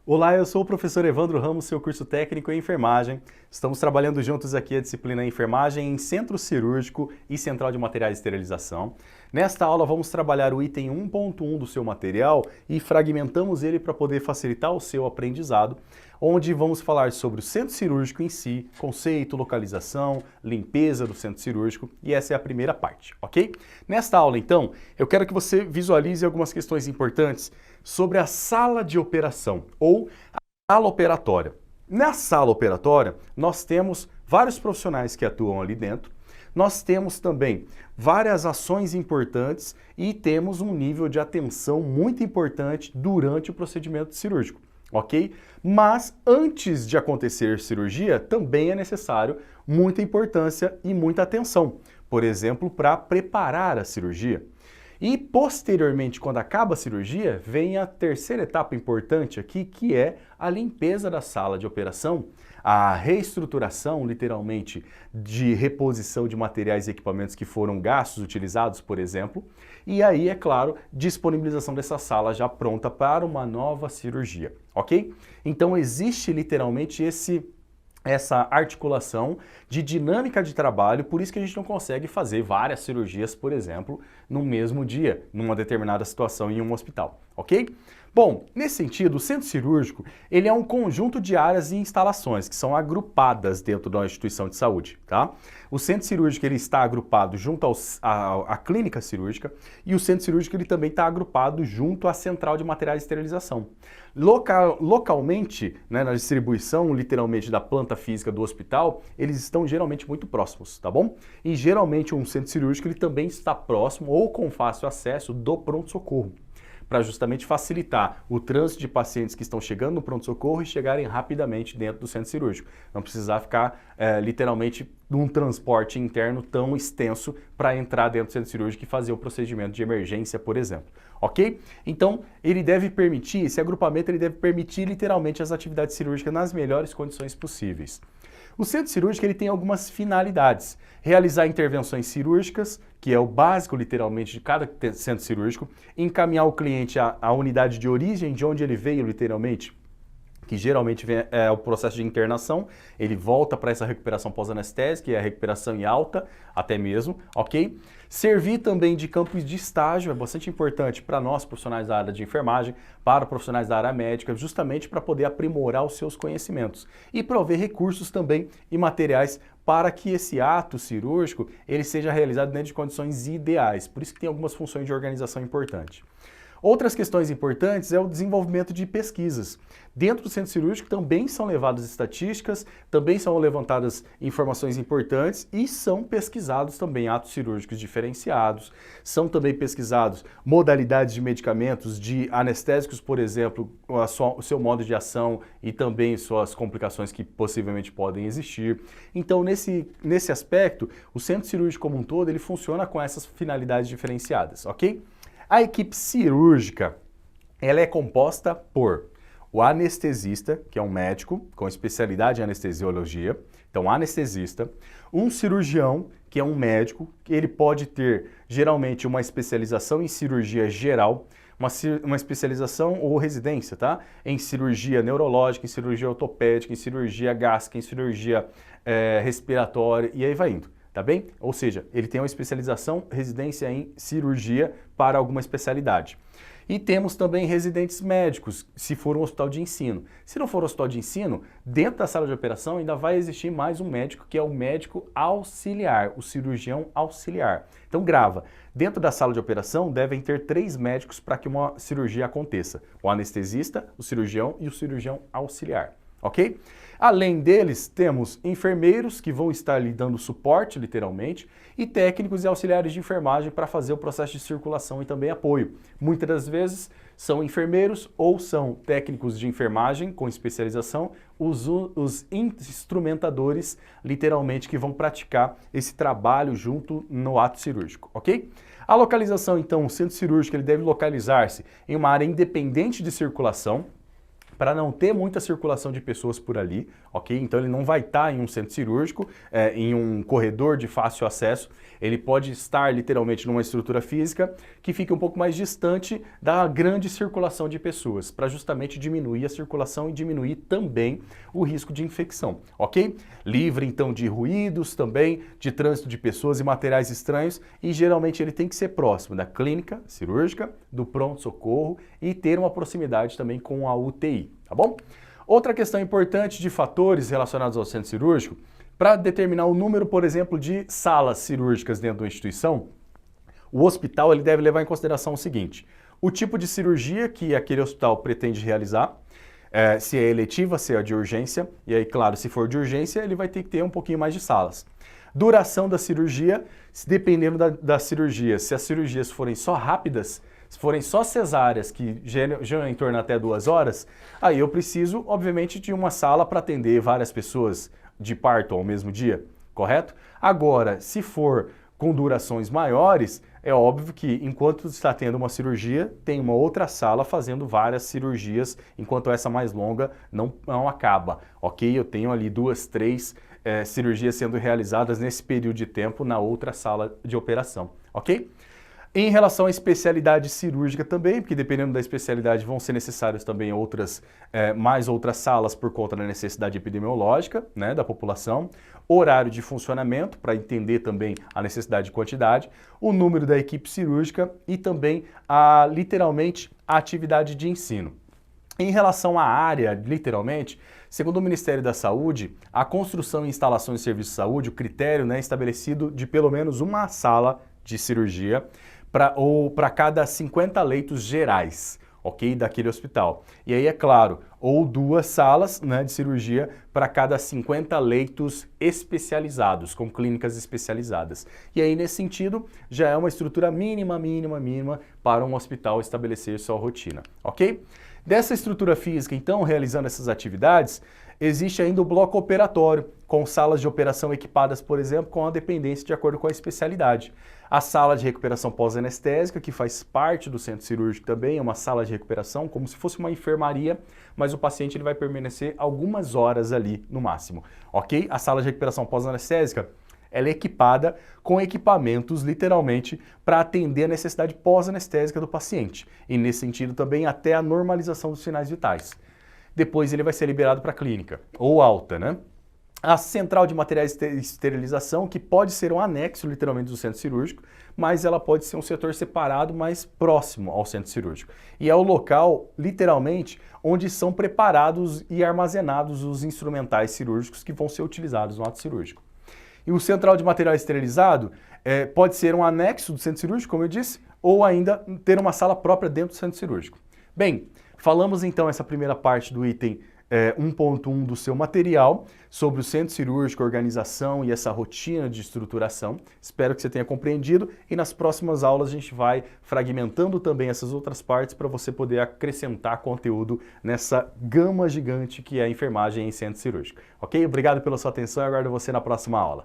Olá, eu sou o professor Evandro Ramos, seu curso técnico em enfermagem. Estamos trabalhando juntos aqui a disciplina Enfermagem em Centro Cirúrgico e Central de Materiais de Esterilização. Nesta aula vamos trabalhar o item 1.1 do seu material e fragmentamos ele para poder facilitar o seu aprendizado, onde vamos falar sobre o centro cirúrgico em si, conceito, localização, limpeza do centro cirúrgico, e essa é a primeira parte, ok? Nesta aula, então, eu quero que você visualize algumas questões importantes sobre a sala de operação ou a sala operatória. Na sala operatória, nós temos vários profissionais que atuam ali dentro, nós temos também várias ações importantes e temos um nível de atenção muito importante durante o procedimento cirúrgico, ok? Mas antes de acontecer cirurgia, também é necessário muita importância e muita atenção, por exemplo, para preparar a cirurgia. E posteriormente, quando acaba a cirurgia, vem a terceira etapa importante aqui, que é a limpeza da sala de operação, a reestruturação, literalmente, de reposição de materiais e equipamentos que foram gastos, utilizados, por exemplo, e aí, é claro, disponibilização dessa sala já pronta para uma nova cirurgia, ok? Então existe literalmente essa articulação de dinâmica de trabalho, por isso que a gente não consegue fazer várias cirurgias, por exemplo, no mesmo dia, numa determinada situação em um hospital, ok? Bom, nesse sentido, o centro cirúrgico, ele é um conjunto de áreas e instalações que são agrupadas dentro da instituição de saúde, tá? O centro cirúrgico, ele está agrupado junto à clínica cirúrgica e o centro cirúrgico, ele também está agrupado junto à central de materiais de esterilização. Localmente, né, na distribuição, literalmente, da planta física do hospital, eles estão geralmente muito próximos, tá bom? E geralmente um centro cirúrgico, ele também está próximo ou com fácil acesso do pronto-socorro, para justamente facilitar o trânsito de pacientes que estão chegando no pronto-socorro e chegarem rapidamente dentro do centro cirúrgico. Não precisar ficar, literalmente, num transporte interno tão extenso para entrar dentro do centro cirúrgico e fazer o procedimento de emergência, por exemplo. Ok? Então, ele deve permitir, esse agrupamento, ele deve permitir, literalmente, as atividades cirúrgicas nas melhores condições possíveis. O centro cirúrgico, ele tem algumas finalidades. Realizar intervenções cirúrgicas, que é o básico, literalmente, de cada centro cirúrgico. Encaminhar o cliente à unidade de origem, de onde ele veio, literalmente, que geralmente é o processo de internação. Ele volta para essa recuperação pós-anestésica, que é a recuperação em alta, até mesmo, ok? Servir também de campos de estágio, é bastante importante para nós, profissionais da área de enfermagem, para profissionais da área médica, justamente para poder aprimorar os seus conhecimentos. E prover recursos também e materiais para que esse ato cirúrgico ele seja realizado dentro de condições ideais. Por isso que tem algumas funções de organização importantes. Outras questões importantes é o desenvolvimento de pesquisas. Dentro do centro cirúrgico também são levadas estatísticas, também são levantadas informações importantes e são pesquisados também atos cirúrgicos diferenciados, são também pesquisados modalidades de medicamentos, de anestésicos, por exemplo, o seu modo de ação e também suas complicações que possivelmente podem existir. Então, nesse aspecto, o centro cirúrgico como um todo, ele funciona com essas finalidades diferenciadas, ok? A equipe cirúrgica, ela é composta por o anestesista, que é um médico com especialidade em anestesiologia, então anestesista, um cirurgião, que é um médico, que ele pode ter geralmente uma especialização em cirurgia geral, uma especialização ou residência, tá? Em cirurgia neurológica, em cirurgia ortopédica, em cirurgia gástrica, em cirurgia respiratória e aí vai indo. Tá bem? Ou seja, ele tem uma especialização, residência em cirurgia para alguma especialidade. E temos também residentes médicos, se for um hospital de ensino. Se não for um hospital de ensino, dentro da sala de operação ainda vai existir mais um médico, que é o médico auxiliar, o cirurgião auxiliar. Então grava, dentro da sala de operação devem ter 3 médicos para que uma cirurgia aconteça. O anestesista, o cirurgião e o cirurgião auxiliar. Ok? Além deles, temos enfermeiros que vão estar lhe dando suporte, literalmente, e técnicos e auxiliares de enfermagem para fazer o processo de circulação e também apoio. Muitas das vezes são enfermeiros ou são técnicos de enfermagem com especialização, os instrumentadores, literalmente, que vão praticar esse trabalho junto no ato cirúrgico, ok? A localização, então, o centro cirúrgico ele deve localizar-se em uma área independente de circulação, para não ter muita circulação de pessoas por ali, ok? Então ele não vai estar em um centro cirúrgico, em um corredor de fácil acesso, ele pode estar literalmente numa estrutura física que fica um pouco mais distante da grande circulação de pessoas, para justamente diminuir a circulação e diminuir também o risco de infecção, ok? Livre então de ruídos também, de trânsito de pessoas e materiais estranhos, e geralmente ele tem que ser próximo da clínica cirúrgica, do pronto-socorro e ter uma proximidade também com a UTI, tá bom? Outra questão importante de fatores relacionados ao centro cirúrgico, para determinar o número, por exemplo, de salas cirúrgicas dentro da instituição, o hospital ele deve levar em consideração o seguinte: o tipo de cirurgia que aquele hospital pretende realizar, se é eletiva, se é de urgência, e aí, claro, se for de urgência, ele vai ter que ter um pouquinho mais de salas. Duração da cirurgia, dependendo da cirurgia, se as cirurgias forem só rápidas, se forem só cesáreas, que geram em torno até 2 horas, aí eu preciso, obviamente, de uma sala para atender várias pessoas de parto ao mesmo dia, correto? Agora, se for com durações maiores, é óbvio que enquanto está tendo uma cirurgia, tem uma outra sala fazendo várias cirurgias, enquanto essa mais longa não acaba, ok? Eu tenho ali 2, 3 cirurgias sendo realizadas nesse período de tempo na outra sala de operação, ok? Em relação à especialidade cirúrgica também, porque dependendo da especialidade vão ser necessárias também mais outras salas por conta da necessidade epidemiológica, né, da população, horário de funcionamento para entender também a necessidade de quantidade, o número da equipe cirúrgica e também literalmente a atividade de ensino. Em relação à área, literalmente, segundo o Ministério da Saúde, a construção e instalação de serviços de saúde, o critério, né, estabelecido de pelo menos uma sala de cirurgia para cada 50 leitos gerais, ok, daquele hospital. E aí, é claro, ou 2 salas, né, de cirurgia para cada 50 leitos especializados, com clínicas especializadas. E aí, nesse sentido, já é uma estrutura mínima para um hospital estabelecer sua rotina, ok? Dessa estrutura física, então, realizando essas atividades, existe ainda o bloco operatório, com salas de operação equipadas, por exemplo, com a dependência de acordo com a especialidade. A sala de recuperação pós-anestésica, que faz parte do centro cirúrgico também, é uma sala de recuperação, como se fosse uma enfermaria, mas o paciente ele vai permanecer algumas horas ali no máximo, ok? A sala de recuperação pós-anestésica, ela é equipada com equipamentos, literalmente, para atender a necessidade pós-anestésica do paciente. E nesse sentido também até a normalização dos sinais vitais. Depois ele vai ser liberado para a clínica, ou alta, né? A central de materiais de esterilização, que pode ser um anexo, literalmente, do centro cirúrgico, mas ela pode ser um setor separado, mais próximo ao centro cirúrgico. E é o local, literalmente, onde são preparados e armazenados os instrumentais cirúrgicos que vão ser utilizados no ato cirúrgico. E o central de material esterilizado pode ser um anexo do centro cirúrgico, como eu disse, ou ainda ter uma sala própria dentro do centro cirúrgico. Bem, falamos então essa primeira parte do item 1.1 do seu material sobre o centro cirúrgico, organização e essa rotina de estruturação. Espero que você tenha compreendido e nas próximas aulas a gente vai fragmentando também essas outras partes para você poder acrescentar conteúdo nessa gama gigante que é a enfermagem em centro cirúrgico. Ok? Obrigado pela sua atenção e aguardo você na próxima aula.